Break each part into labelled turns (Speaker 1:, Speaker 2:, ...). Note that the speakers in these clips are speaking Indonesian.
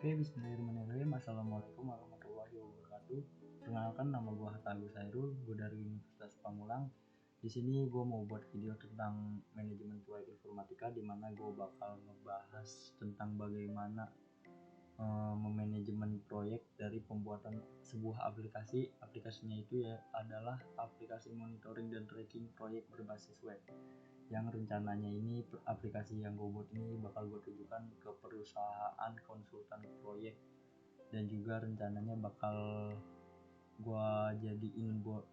Speaker 1: Oke, bismillahirrahmanirrahim. Assalamualaikum warahmatullahi wabarakatuh. Perkenalkan, nama gue Hatta Agus Hairul, gue dari Universitas Pamulang. Di sini gue mau buat video tentang manajemen proyek informatika, di mana gue bakal ngebahas tentang bagaimana memanajemen proyek dari pembuatan sebuah aplikasi. Aplikasinya itu ya adalah aplikasi monitoring dan tracking proyek berbasis web, yang rencananya ini aplikasi yang gue buat ini bakal gue tujukan ke perusahaan konsultan proyek, dan juga rencananya bakal gue jadiin buat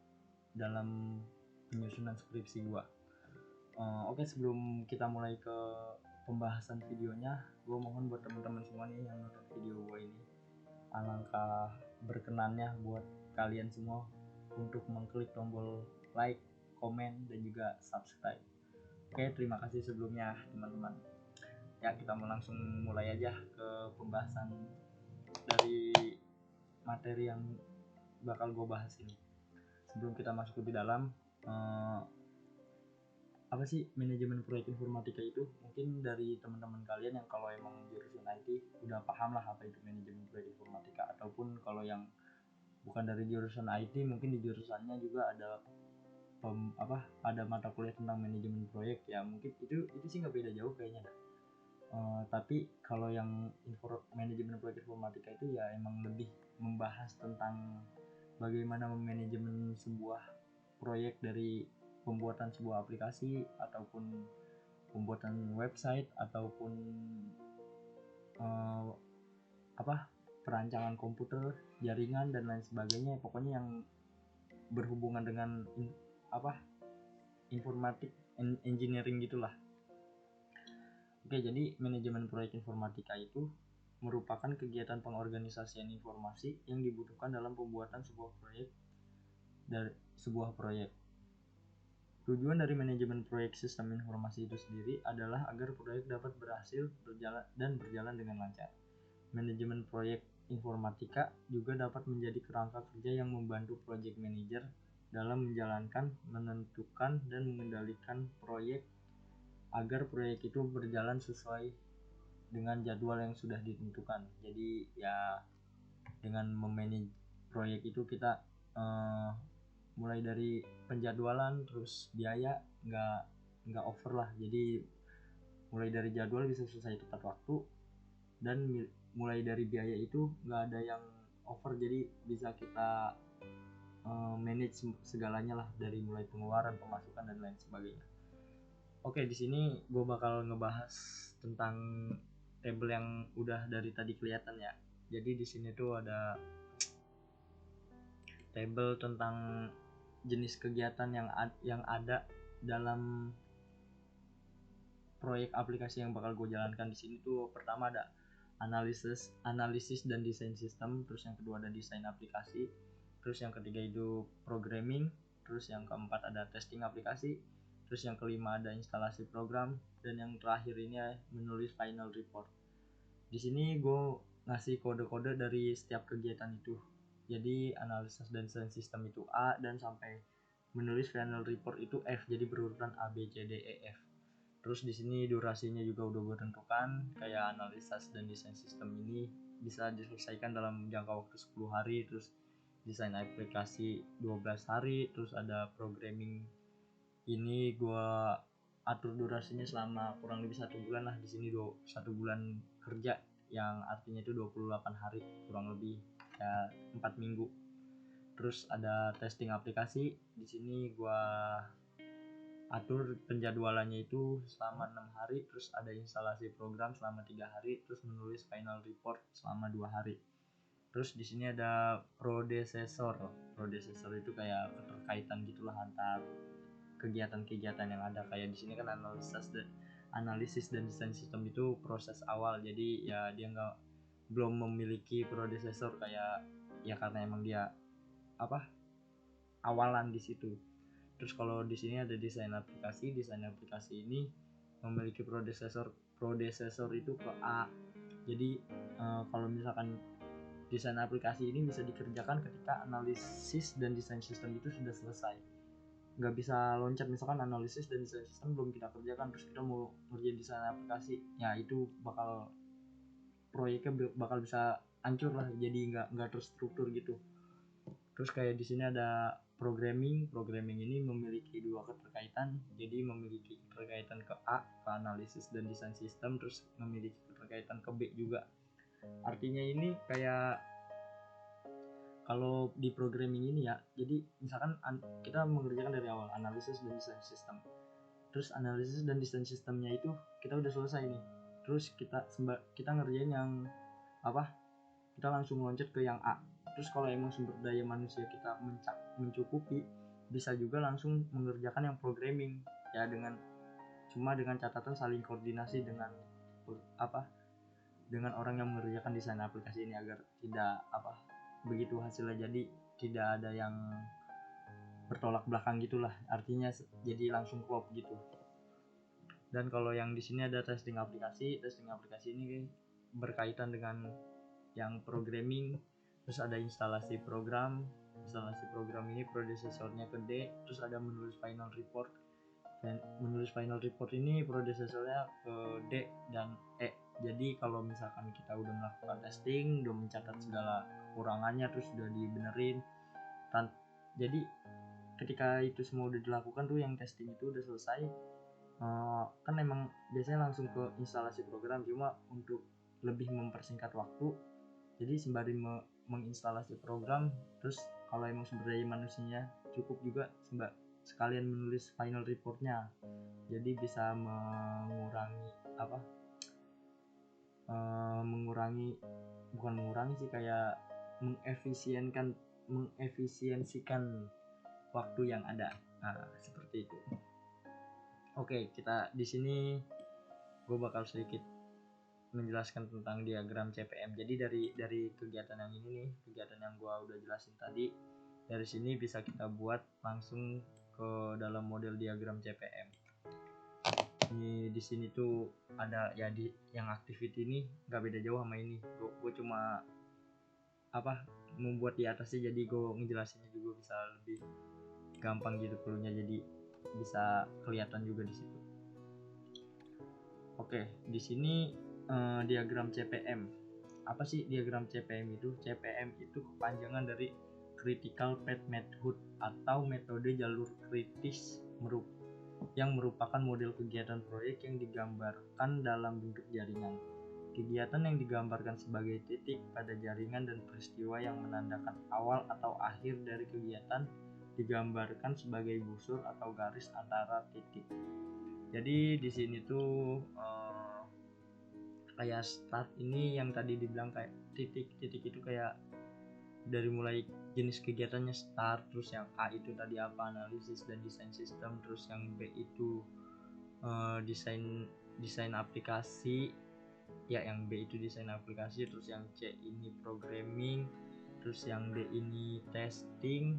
Speaker 1: dalam penyusunan skripsi gue. Oke, sebelum kita mulai ke pembahasan videonya, gue mohon buat teman-teman semua nih yang nonton video gue ini, alangkah berkenannya buat kalian semua untuk mengklik tombol like, komen, dan juga subscribe. Oke, terima kasih sebelumnya teman-teman. Ya, kita mau langsung mulai aja ke pembahasan dari materi yang bakal gue bahas ini. Sebelum kita masuk lebih dalam, apa sih manajemen proyek informatika itu? Mungkin dari teman-teman kalian yang kalau emang jurusan IT udah paham lah apa itu manajemen proyek informatika, ataupun kalau yang bukan dari jurusan IT, mungkin di jurusannya juga ada ada mata kuliah tentang manajemen proyek, ya mungkin itu sih nggak beda jauh kayaknya. Tapi kalau yang manajemen proyek informatika itu ya emang lebih membahas tentang bagaimana memanajemen sebuah proyek, dari pembuatan sebuah aplikasi ataupun pembuatan website ataupun perancangan komputer, jaringan, dan lain sebagainya. Pokoknya yang berhubungan dengan informatik engineering gitulah. Oke, jadi manajemen proyek informatika itu merupakan kegiatan pengorganisasian informasi yang dibutuhkan dalam pembuatan sebuah proyek. Tujuan dari manajemen proyek sistem informasi itu sendiri adalah agar proyek dapat berhasil berjalan dengan lancar. Manajemen proyek informatika juga dapat menjadi kerangka kerja yang membantu project manager dalam menjalankan, menentukan, dan mengendalikan proyek agar proyek itu berjalan sesuai dengan jadwal yang sudah ditentukan. Jadi ya dengan memanage proyek itu kita mulai dari penjadwalan, terus biaya nggak over lah. Jadi mulai dari jadwal bisa selesai tepat waktu, dan mulai dari biaya itu nggak ada yang over, jadi bisa kita manage segalanya lah, dari mulai pengeluaran, pemasukan, dan lain sebagainya. Oke, di sini gue bakal ngebahas tentang tabel yang udah dari tadi kelihatan ya. Jadi di sini tuh ada tabel tentang jenis kegiatan yang ada dalam proyek aplikasi yang bakal gue jalankan di sini tuh. Pertama ada analisis dan desain sistem, terus yang kedua ada desain aplikasi, terus yang ketiga itu programming, terus yang keempat ada testing aplikasi, terus yang kelima ada instalasi program, dan yang terakhir ini menulis final report. Di sini gue ngasih kode-kode dari setiap kegiatan itu. Jadi analisis dan desain sistem itu A, dan sampai menulis final report itu F. Jadi berurutan A, B, C, D, E, F. Terus di sini durasinya juga udah gue tentukan, kayak analisis dan desain sistem ini bisa diselesaikan dalam jangka waktu 10 hari, terus desain aplikasi 12 hari, terus ada programming ini gue atur durasinya selama kurang lebih 1 bulan lah. Di sini 1 bulan kerja, yang artinya itu 28 hari kurang lebih, ya 4 minggu. Terus ada testing aplikasi, di sini gue atur penjadwalannya itu selama 6 hari, terus ada instalasi program selama 3 hari, terus menulis final report selama 2 hari. Terus di sini ada predecessor itu kayak keterkaitan gitulah antar kegiatan-kegiatan yang ada. Kayak di sini kan analisis dan desain sistem itu proses awal, jadi ya dia belum memiliki predecessor, kayak ya karena emang dia awalan di situ. Terus kalau di sini ada desain aplikasi ini memiliki predecessor itu ke A. Jadi kalau misalkan desain aplikasi ini bisa dikerjakan ketika analisis dan desain sistem itu sudah selesai. Nggak bisa loncat, misalkan analisis dan desain sistem belum kita kerjakan terus kita mau ngerjain desain aplikasi, ya itu bakal proyeknya bakal bisa hancur lah, jadi nggak terstruktur gitu. Terus kayak di sini ada programming ini memiliki dua keterkaitan, jadi memiliki keterkaitan ke A, ke analisis dan desain sistem, terus memiliki keterkaitan ke B juga. Artinya ini kayak kalau di programming ini ya, jadi misalkan kita mengerjakan dari awal analisis dan desain sistem, terus analisis dan desain sistemnya itu kita udah selesai nih, terus kita ngerjain yang apa, kita langsung loncat ke yang A. Terus kalau emang sumber daya manusia kita mencukupi, bisa juga langsung mengerjakan yang programming ya, dengan catatan saling koordinasi dengan orang yang mengerjakan desain aplikasi ini, agar tidak begitu hasilnya jadi tidak ada yang bertolak belakang gitulah, artinya jadi langsung klop gitu. Dan kalau yang di sini ada testing aplikasi ini berkaitan dengan yang programming. Terus ada instalasi program ini prodesesornya ke D. Terus ada menulis final report, dan menulis final report ini prodesesornya ke D dan E. Jadi kalau misalkan kita udah melakukan testing, udah mencatat segala kekurangannya, terus udah dibenerin, jadi ketika itu semua udah dilakukan tuh, yang testing itu udah selesai, kan emang biasanya langsung ke instalasi program. Cuma untuk lebih mempersingkat waktu, jadi sembari menginstalasi program, terus kalau emang sumber daya manusianya cukup juga, sekalian menulis final reportnya, jadi bisa mengefisiensikan waktu yang ada. Seperti itu. Oke, kita di sini gue bakal sedikit menjelaskan tentang diagram CPM. Jadi dari kegiatan yang ini nih, kegiatan yang gue udah jelasin tadi, dari sini bisa kita buat langsung ke dalam model diagram CPM. Di sini tuh ada ya, yang activity ini nggak beda jauh sama ini. Gue cuma membuat di atasnya, jadi gue ngejelasinnya juga bisa lebih gampang gitu perlunya, jadi bisa kelihatan juga di situ. Oke, di sini diagram CPM. Apa sih diagram CPM itu? CPM itu kepanjangan dari Critical Path Method atau metode jalur kritis, yang merupakan model kegiatan proyek yang digambarkan dalam bentuk jaringan. Kegiatan yang digambarkan sebagai titik pada jaringan dan peristiwa yang menandakan awal atau akhir dari kegiatan digambarkan sebagai busur atau garis antara titik. Jadi di sini tuh kayak start ini yang tadi dibilang kayak titik itu kayak dari mulai jenis kegiatannya start, terus yang A itu tadi apa, analisis dan desain sistem, terus yang B itu desain aplikasi ya, yang B itu desain aplikasi, terus yang C ini programming, terus yang D ini testing,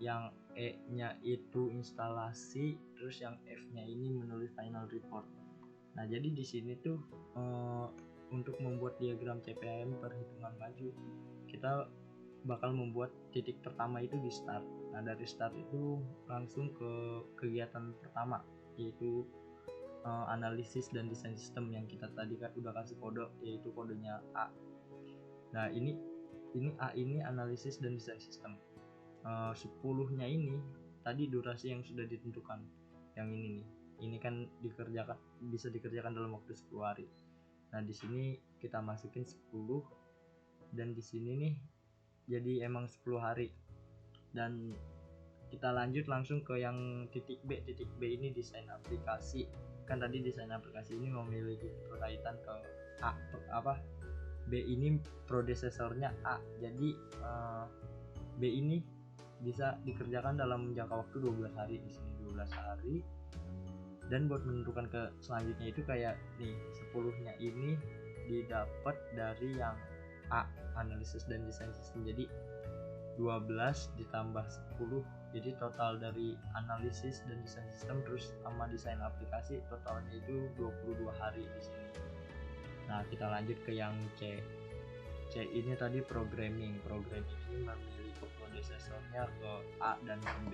Speaker 1: yang E nya itu instalasi, terus yang F nya ini menulis final report. Nah, jadi di sini tuh untuk membuat diagram CPM perhitungan maju, kita bakal membuat titik pertama itu di start. Nah, dari start itu langsung ke kegiatan pertama, yaitu analisis dan desain sistem, yang kita tadi kan udah kasih kode, yaitu kodenya A. Nah, ini A ini analisis dan desain sistem. 10-nya ini tadi durasi yang sudah ditentukan. Yang ini nih, ini kan bisa dikerjakan dalam waktu 10 hari. Nah, di sini kita masukin 10, dan di sini nih jadi emang 10 hari. Dan kita lanjut langsung ke yang titik B. Titik B ini desain aplikasi. Kan tadi desain aplikasi ini memiliki keterkaitan ke A, B ini prodesesornya A. Jadi B ini bisa dikerjakan dalam jangka waktu 12 hari. Di sini 12 hari. Dan buat menentukan ke selanjutnya itu kayak nih, 10-nya ini didapat dari yang A, analisis dan desain sistem. Jadi 12 ditambah 10, jadi total dari analisis dan desain sistem terus sama desain aplikasi totalnya itu 22 hari di sini. Nah, kita lanjut ke yang C. C ini tadi programming ini memiliki prodesesornya ke A dan ke B.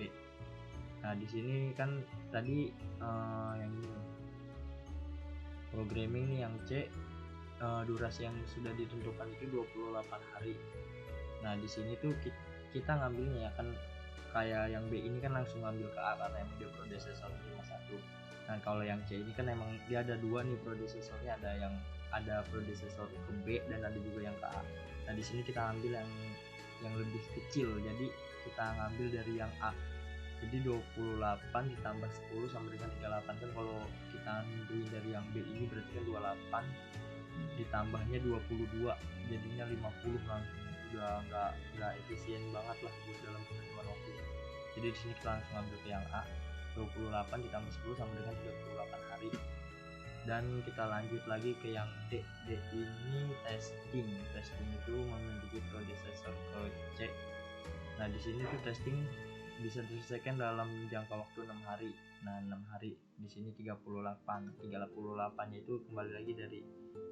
Speaker 1: Nah, di sini kan tadi yang ini programming nih yang C, durasi yang sudah ditentukan itu 28 hari. Nah di sini tuh kita ngambilnya ya kan, kayak yang B ini kan langsung ngambil ke A karena emang dia predecessor 51. Nah kalau yang C ini kan emang dia ada dua nih predecessornya, ada predecessor ke B dan ada juga yang ke A. Nah di sini kita ambil yang lebih kecil, jadi kita ngambil dari yang A. Jadi 28 ditambah 10 sama dengan 38 kan, kalau kita ambil dari yang B ini berarti kan 28 ditambahnya 22 jadinya 50 langsung. Udah nggak efisien banget lah buat dalam penghitungan waktu. Jadi di sini kita langsung ambil ke yang A, 28 ditambah 10 sama dengan 38 hari. Dan kita lanjut lagi ke yang D. D ini testing itu memiliki predecessor ke C. Nah di sini tuh testing bisa diselesaikan dalam jangka waktu 6 hari. Nah 6 hari di sini 38 nya itu kembali lagi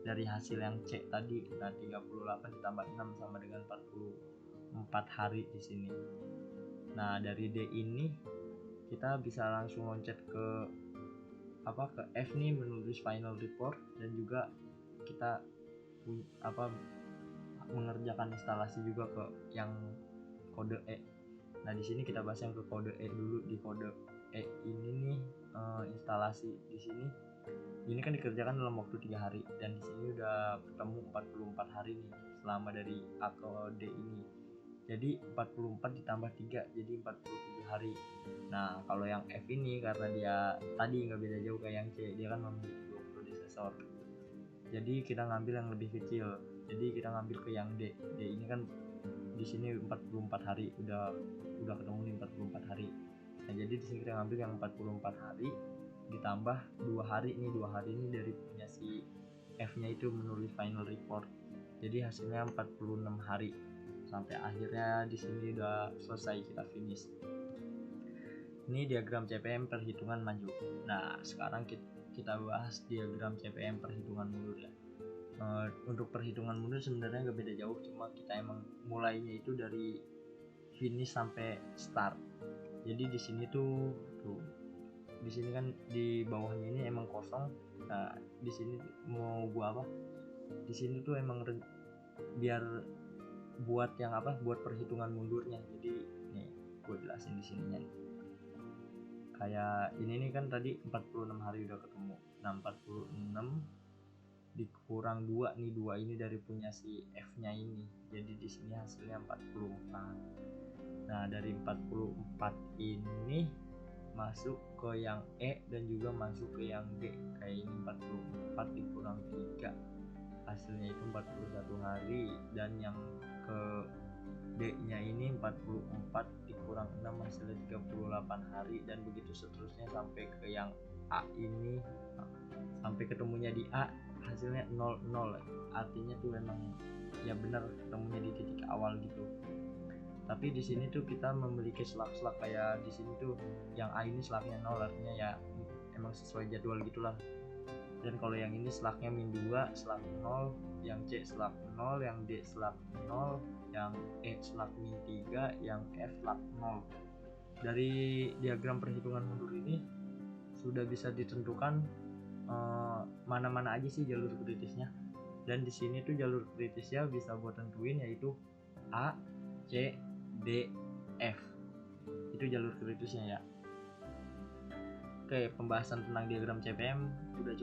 Speaker 1: dari hasil yang C tadi. Nah 38 ditambah 6 sama dengan 44 hari di sini. Nah dari D ini kita bisa langsung loncat ke F nih, menulis final report, dan juga kita mengerjakan instalasi juga ke yang kode E. Nah di sini kita bahas yang ke kode E dulu. Di kode E ini nih instalasi di sini ini kan dikerjakan dalam waktu 3 hari, dan di sini udah ketemu 44 hari nih selama dari A ke D ini. Jadi 44 ditambah 3 jadi 47 hari. Nah kalau yang F ini karena dia tadi nggak beda jauh kayak yang C, dia kan memiliki 2 predecessor, jadi kita ngambil yang lebih kecil. Jadi kita ngambil ke yang D. D ini kan di sini 44 hari, udah ketemu nih 44 hari. Nah jadi di sini kita ngambil yang 44 hari ditambah 2 hari nih. 2 hari ini dari punya si F nya itu menulis final report, jadi hasilnya 46 hari. Sampai akhirnya di sini udah selesai, kita finish. Ini diagram CPM perhitungan maju. Nah sekarang kita bahas diagram CPM perhitungan mundur ya. Untuk perhitungan mundur sebenarnya nggak beda jauh, cuma kita emang mulainya itu dari finish sampai start. Jadi di sini tuh di sini kan di bawahnya ini emang kosong. Nah di sini mau gua di sini tuh emang biar buat yang buat perhitungan mundurnya. Jadi nih gue jelasin di sininya nih. Kayak ini nih kan tadi 46 hari udah ketemu. Nah 46 dikurang 2 nih, 2 ini dari punya si F nya ini, jadi di sini hasilnya 44. Nah dari 44 ini masuk ke yang E dan juga masuk ke yang D. Kayak ini 44 dikurang 3 hasilnya itu 41 hari, dan yang ke D nya ini 44 dikurang 6 hasilnya 38 hari, dan begitu seterusnya sampai ke yang A ini, sampai ketemunya di A hasilnya 00. Artinya tuh memang ya benar ketemunya di titik awal gitu. Tapi di sini tuh kita memiliki slug kayak di sini tuh yang A ini slugnya 0, artinya ya emang sesuai jadwal gitulah. Dan kalau yang ini slugnya -2, slug 0, yang C slug 0, yang D slug 0, yang E slug -3, yang F slug 0. Dari diagram perhitungan mundur ini sudah bisa ditentukan mana-mana aja sih jalur kritisnya. Dan di sini tuh jalur kritisnya bisa buat tentuin yaitu A, C, D, F. Itu jalur kritisnya ya. Oke, pembahasan tentang diagram CPM udah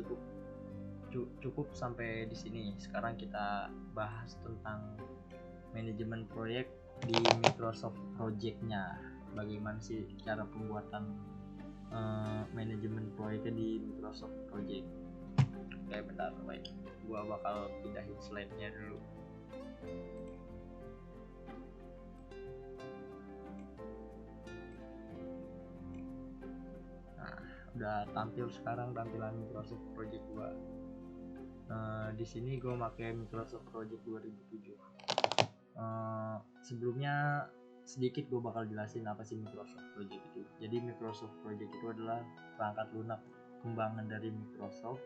Speaker 1: cukup sampai di sini. Sekarang kita bahas tentang manajemen proyek di Microsoft Project-nya. Bagaimana sih cara pembuatan manajemen proyeknya di Microsoft Project. Oke, bentar, baik. Gua bakal pindahin slide-nya dulu. Udah tampil sekarang tampilan Microsoft Project 2. Di sini gue pakai Microsoft Project 2007. Sebelumnya sedikit gue bakal jelasin apa sih Microsoft Project itu. Jadi Microsoft Project itu adalah perangkat lunak kembangan dari Microsoft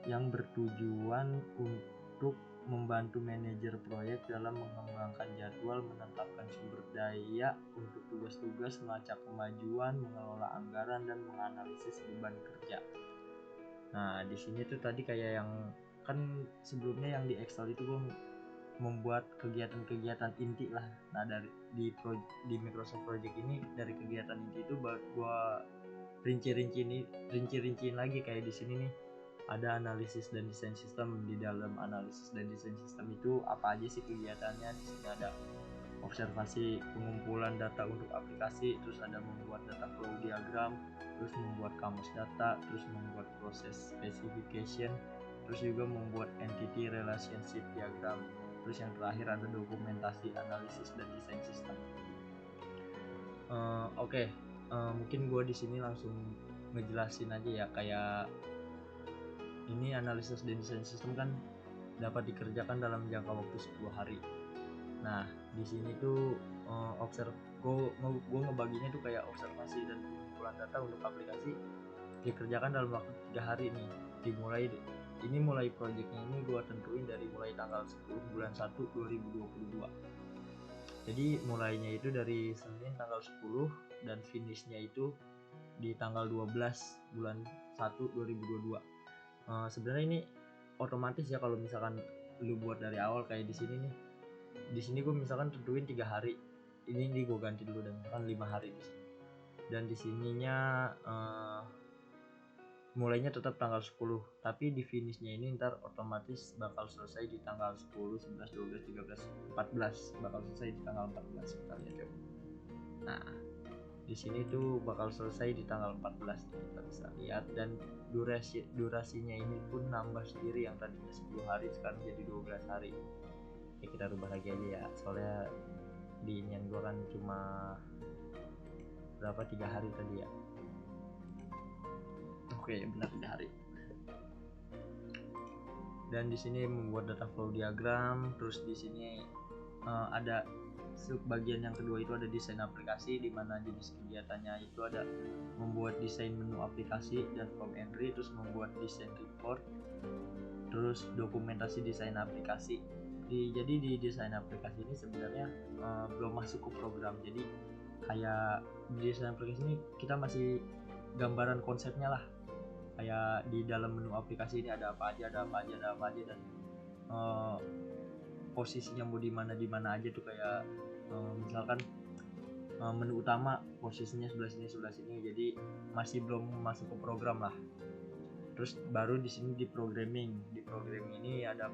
Speaker 1: yang bertujuan untuk membantu manajer proyek dalam mengembangkan jadwal, menetapkan sumber daya untuk tugas-tugas, melacak kemajuan, mengelola anggaran, dan menganalisis beban kerja. Nah, di sini tuh tadi kayak yang kan sebelumnya yang di Excel itu gue membuat kegiatan-kegiatan inti lah. Nah dari di Microsoft Project ini, dari kegiatan inti itu gue rinci-rinciin lagi. Kayak di sini nih ada analisis dan desain sistem. Di dalam analisis dan desain sistem itu apa aja sih kegiatannya? Di sini ada observasi pengumpulan data untuk aplikasi, terus ada membuat data flow diagram, terus membuat kamus data, terus membuat proses specification, terus juga membuat entity relationship diagram, terus yang terakhir ada dokumentasi analisis dan desain sistem. Mungkin gue di sini langsung ngejelasin aja ya. Kayak ini analisis dan desain sistem kan dapat dikerjakan dalam jangka waktu 10 hari. Nah di sini tuh gue ngebaginya tuh kayak observasi dan pengumpulan data untuk aplikasi dikerjakan dalam waktu 3 hari nih. Mulai proyeknya ini gue tentuin dari mulai tanggal 10 bulan 1 2022. Jadi mulainya itu dari Senin tanggal 10 dan finishnya itu di tanggal 12 bulan 1 2022. Sebenarnya ini otomatis ya kalau misalkan lu buat dari awal. Kayak di sini gue misalkan tentuin 3 hari. Ini gue ganti dulu dan misalkan 5 hari di sini. Dan di sininya mulainya tetap tanggal 10, tapi di finishnya ini ntar otomatis bakal selesai di tanggal 10, 11, 12, 13, 14, bakal selesai di tanggal 14. Kita lihat coba. Nah di sini tuh bakal selesai di tanggal 14, kita bisa lihat. Dan durasinya ini pun nambah sendiri, yang tadinya 10 hari sekarang jadi 12 hari. Ya kita rubah lagi aja ya, soalnya di inian gua kan cuma berapa, 3 hari tadi ya. Oke, benar 3 hari. Dan di sini membuat data flow diagram. Terus di sini ada subbagian yang kedua itu ada desain aplikasi, di mana jenis kegiatannya itu ada membuat desain menu aplikasi dan form entry, terus membuat desain report, terus dokumentasi desain aplikasi. Jadi di desain aplikasi ini sebenarnya belum masuk ke program. Jadi kayak di desain aplikasi ini kita masih gambaran konsepnya lah. Kayak di dalam menu aplikasi ini ada apa aja, dan posisinya mau di mana aja tuh. Kayak misalkan menu utama posisinya sebelah sini. Jadi masih belum masuk ke program lah. Terus baru di sini di programming ini ada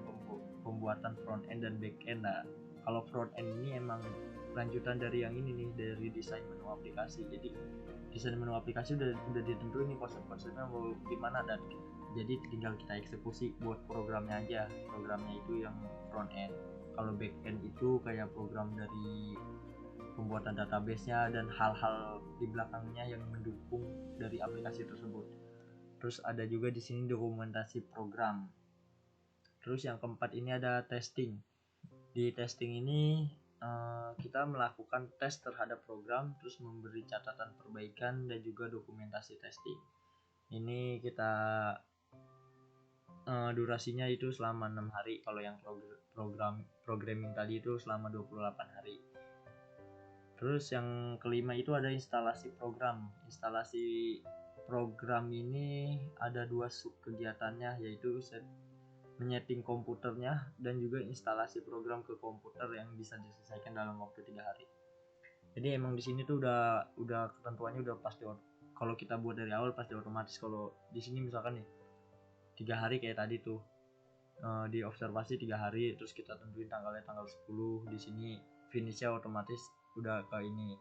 Speaker 1: pembuatan front end dan back end. Nah kalau front end ini emang lanjutan dari yang ini nih, dari desain menu aplikasi. Jadi desain menu aplikasi udah ditentuin nih konsep-konsepnya mau gimana, dan jadi tinggal kita eksekusi buat programnya aja. Programnya itu yang front end. Kalau back end itu kayak program dari pembuatan database-nya dan hal-hal di belakangnya yang mendukung dari aplikasi tersebut. Terus ada juga di sini dokumentasi program. Terus yang keempat ini ada testing. Di testing ini kita melakukan tes terhadap program, terus memberi catatan perbaikan dan juga dokumentasi testing. Ini kita durasinya itu selama 6 hari. Kalau yang programming tadi itu selama 28 hari. Terus yang kelima itu ada instalasi program. Instalasi program ini ada 2 sub kegiatannya, yaitu menyeting komputernya dan juga instalasi program ke komputer yang bisa diselesaikan dalam waktu 3 hari. Jadi emang di sini tuh udah ketentuannya udah pasti. Kalau kita buat dari awal pasti otomatis. Kalau di sini misalkan nih 3 hari kayak tadi tuh di observasi 3 hari, terus kita tentuin tanggalnya tanggal 10. Di sini finishnya otomatis udah ke ini.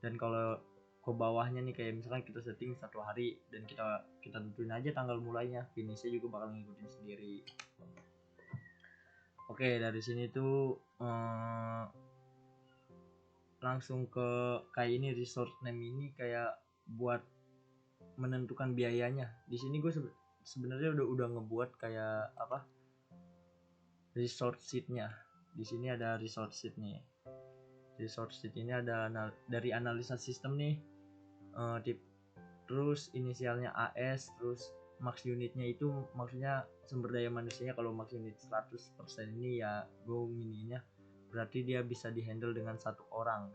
Speaker 1: Dan kalau ke bawahnya nih kayak misalkan kita setting 1 hari dan kita tentuin aja tanggal mulainya, finishnya juga bakal ngikutin sendiri. Oke, dari sini tuh langsung ke kayak ini resource name ini kayak buat menentukan biayanya. Di sini gue sebenarnya udah ngebuat kayak apa, resource sheet-nya. Di sini ada resource sheet nih. Resource sheet ini ada dari analisa sistem nih. Terus inisialnya AS, terus max unitnya itu maksudnya sumber daya manusianya. Kalau max unit 100% ini ya gue mininya berarti dia bisa dihandle dengan 1 orang.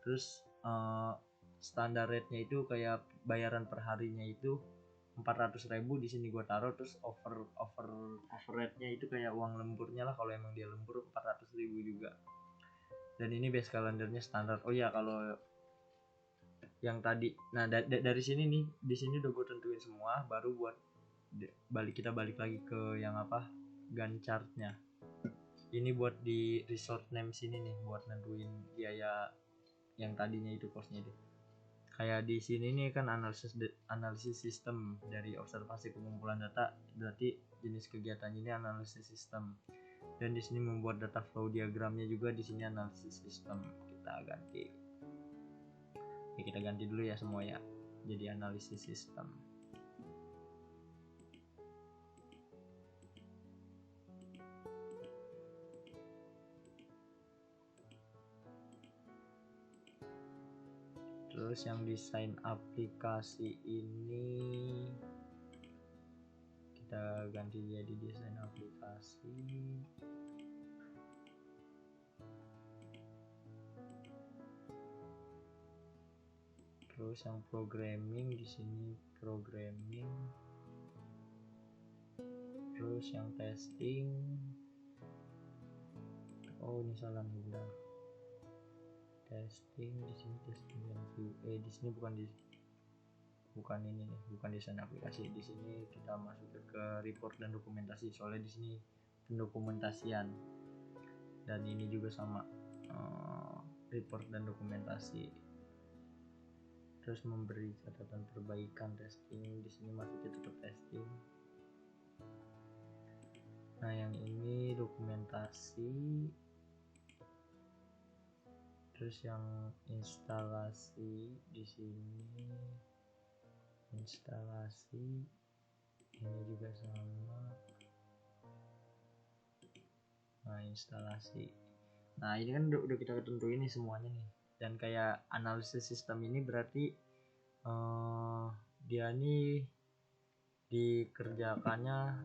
Speaker 1: Terus standar rate-nya itu kayak bayaran per harinya itu 400.000 di sini gue taruh, terus overrate-nya itu kayak uang lemburnya lah, kalau emang dia lembur 400.000 juga. Dan ini base kalendernya standar. Oh ya, kalau yang tadi, nah dari sini nih, di sini udah gue tentuin semua, baru buat kita balik lagi ke yang apa, Gantt chartnya. Ini buat di resort name sini nih, buat nentuin biaya yang tadinya itu costnya deh. Kayak di sini nih kan analisis sistem dari observasi pengumpulan data, berarti jenis kegiatan ini analisis sistem. Dan di sini membuat data flow diagramnya juga di sini analisis sistem. Kita ganti. Ya, kita ganti dulu ya semua ya. Jadi analisis sistem. Terus yang desain aplikasi ini kita ganti jadi desain aplikasi. Terus yang programming di sini programming. Terus yang testing. Oh, ini salah nih, bilang. Testing di sini, testing dan QA di sini bukan ini nih, bukan desain aplikasi. Di sini kita masuk ke report dan dokumentasi, soalnya di sini pendokumentasian. Dan ini juga sama, report dan dokumentasi. Terus memberi catatan perbaikan testing, di sini masuk ke tetap testing. Nah, yang ini dokumentasi. Terus yang instalasi di sini instalasi, ini juga sama. Nah, instalasi. Nah, ini kan udah kita tentuin nih semuanya nih. Dan kayak analisis sistem ini berarti dia nih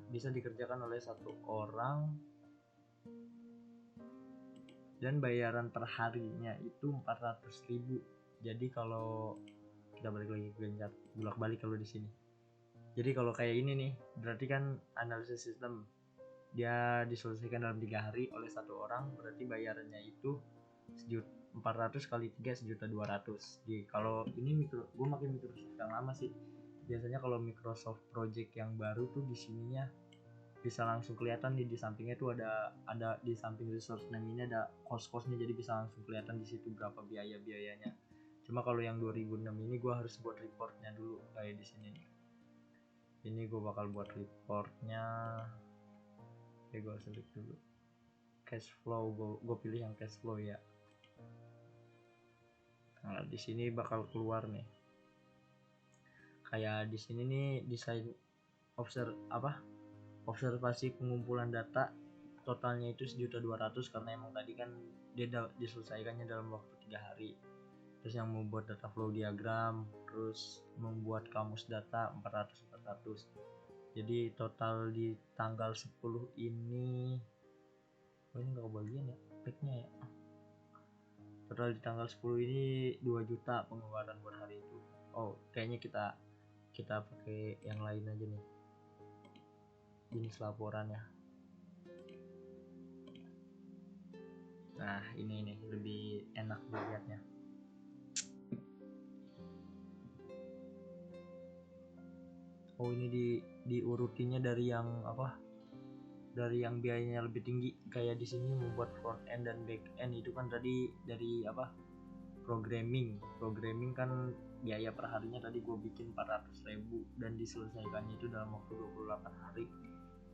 Speaker 1: bisa dikerjakan oleh satu orang, dan bayaran per harinya itu 400.000. Jadi kalau kita balik lagi ke Gantt, bolak-balik kalau di sini. Jadi kalau kayak ini nih, berarti kan analisis sistem dia diselesaikan dalam 3 hari oleh satu orang, berarti bayarannya itu 400 kali 3 1.200.000. Jadi kalau ini gue pakai Microsoft yang lama sih. Biasanya kalau Microsoft Project yang baru tuh di sininya bisa langsung kelihatan nih, di sampingnya tuh ada di samping resource name ini ada cost-costnya, jadi bisa langsung kelihatan di situ berapa biayanya. Cuma kalau yang 2006 ini gue harus buat reportnya dulu kayak di sini nih. Ini gue bakal buat reportnya. Oke, gue select dulu cash flow, gue pilih yang cash flow ya. Nah, di sini bakal keluar nih. Kayak di sini nih desain observasi pengumpulan data, totalnya itu 1.200.000 karena emang tadi kan dia diselesaikannya dalam waktu 3 hari. Terus yang membuat data flow diagram, terus membuat kamus data 400. Jadi total di tanggal 10 ini, ini nggak kebagian ya packnya ya. Total di tanggal 10 ini 2 juta pengeluaran buat hari itu. Oh, kayaknya kita pakai yang lain aja nih, jenis laporannya. Nah, ini lebih enak dilihatnya. Oh, ini diurutinya dari yang dari yang biayanya lebih tinggi. Kayak di sini membuat front end dan back end itu kan tadi dari programming kan biaya per harinya tadi gue bikin 400.000 dan diselesaikannya itu dalam waktu 28 hari.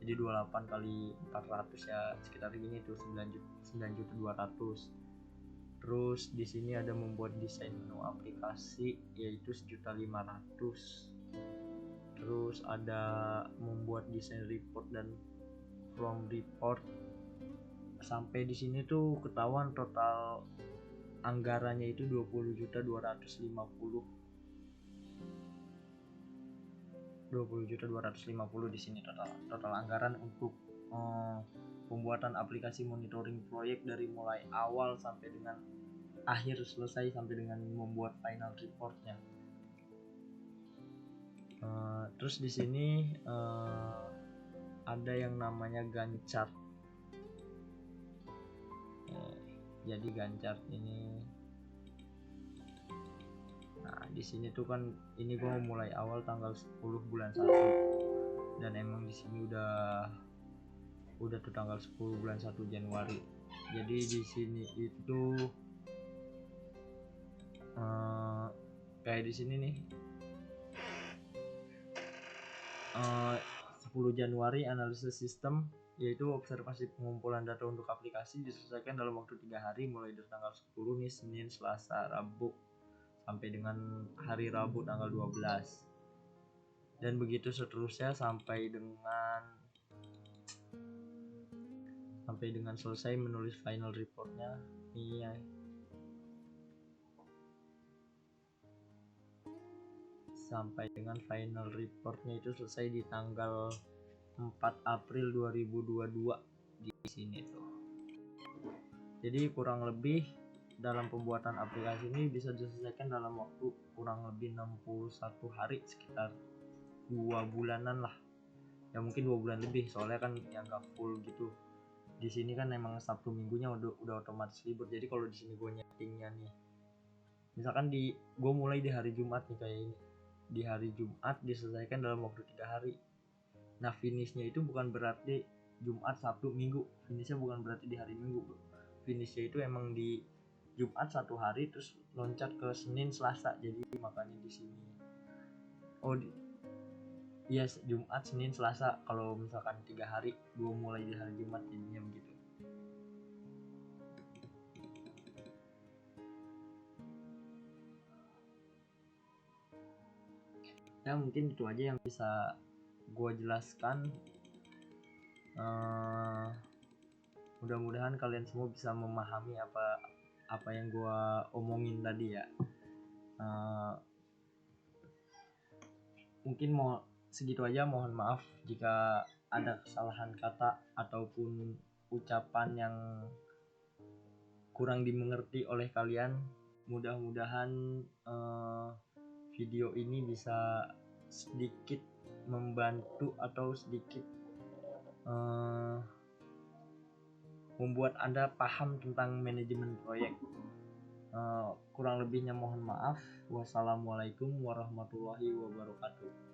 Speaker 1: Jadi 28 kali 400 ya sekitar gini tuh 9.200.000. Terus di sini ada membuat desain menu aplikasi yaitu 1.500.000. Terus ada membuat desain report dan from report. Sampai di sini tuh ketahuan total anggarannya itu 20.250 di sini total anggaran untuk pembuatan aplikasi monitoring proyek dari mulai awal sampai dengan akhir selesai sampai dengan membuat final reportnya. Terus di sini ada yang namanya Gantt chart. Jadi Gantt chart ini, nah di sini tuh kan ini gue mulai awal tanggal 10 bulan 1, dan emang di sini udah tuh tanggal 10 bulan 1 Januari. Jadi di sini itu kayak di sini nih, 10 Januari analisis sistem, yaitu observasi pengumpulan data untuk aplikasi diselesaikan dalam waktu 3 hari mulai dari tanggal 10 nih, Senin, Selasa, Rabu, sampai dengan hari Rabu tanggal 12, dan begitu seterusnya sampai dengan selesai menulis final reportnya. Iya, sampai dengan final reportnya itu selesai di tanggal 4 April 2022 di sini tuh. Jadi kurang lebih dalam pembuatan aplikasi ini bisa diselesaikan dalam waktu kurang lebih 61 hari, sekitar 2 bulanan lah. Ya mungkin 2 bulan lebih, soalnya kan yang gak full gitu. Di sini kan emang Sabtu Minggunya udah otomatis libur. Jadi kalau di sini gue nyetingnya nih, misalkan gue mulai di hari Jumat nih kayak ini, di hari Jumat diselesaikan dalam waktu 3 hari. Nah finishnya itu bukan berarti Jumat, Sabtu, Minggu. Finishnya bukan berarti di hari Minggu, bro. Finishnya itu emang di Jumat 1 hari terus loncat ke Senin, Selasa. Jadi makanya di sini yes, Jumat, Senin, Selasa. Kalau misalkan 3 hari, gue mulai di hari Jumat, jadinya begitu. Ya mungkin itu aja yang bisa gue jelaskan. Mudah-mudahan kalian semua bisa memahami apa yang gue omongin tadi ya. Mungkin mau segitu aja. Mohon maaf jika ada kesalahan kata ataupun ucapan yang kurang dimengerti oleh kalian. Mudah-mudahan video ini bisa sedikit membantu atau sedikit membuat Anda paham tentang manajemen proyek. Kurang lebihnya mohon maaf. Wassalamualaikum warahmatullahi wabarakatuh.